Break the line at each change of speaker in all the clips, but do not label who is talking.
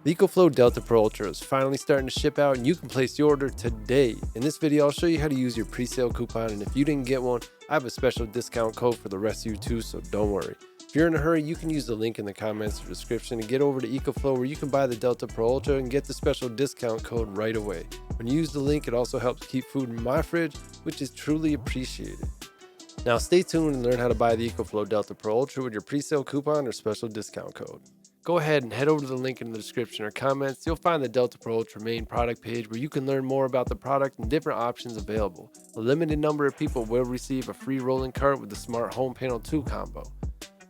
The EcoFlow Delta Pro Ultra is finally starting to ship out and you can place your order today. In this video, I'll show you how to use your pre-sale coupon, and if you didn't get one, I have a special discount code for the rest of you too, so don't worry. If you're in a hurry, you can use the link in the comments or description to get over to EcoFlow where you can buy the Delta Pro Ultra and get the special discount code right away. When you use the link, it also helps keep food in my fridge, which is truly appreciated. Now stay tuned and learn how to buy the EcoFlow Delta Pro Ultra with your pre-sale coupon or special discount code. Go ahead and head over to the link in the description or comments. You'll find the Delta Pro Ultra main product page where you can learn more about the product and different options available. A limited number of people will receive a free rolling cart with the Smart Home Panel 2 combo.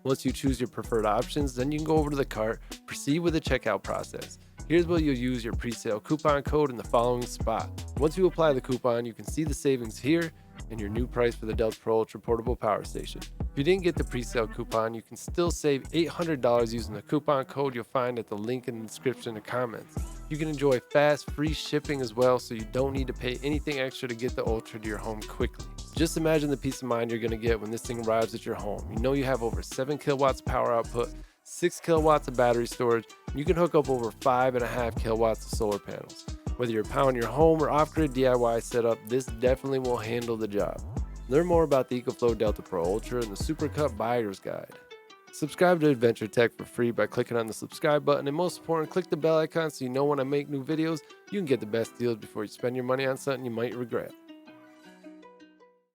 Once you choose your preferred options, then you can go over to the cart, proceed with the checkout process. Here's where you'll use your pre-sale coupon code in the following spot. Once you apply the coupon, you can see the savings here and your new price for the Delta Pro Ultra portable power station. If you didn't get the pre-sale coupon, you can still save $800 using the coupon code you'll find at the link in the description or comments. You can enjoy fast, free shipping as well, so you don't need to pay anything extra to get the Ultra to your home quickly. Just imagine the peace of mind you're going to get when this thing arrives at your home. You know you have over 7 kilowatts power output, 6 kilowatts of battery storage, and you can hook up over 5.5 kilowatts of solar panels. Whether you're powering your home or off-grid DIY setup, this definitely will handle the job. Learn more about the EcoFlow Delta Pro Ultra and the Super Cup Buyer's Guide. Subscribe to Adventure Tech for free by clicking on the subscribe button, and most important, click the bell icon so you know when I make new videos. You can get the best deals before you spend your money on something you might regret.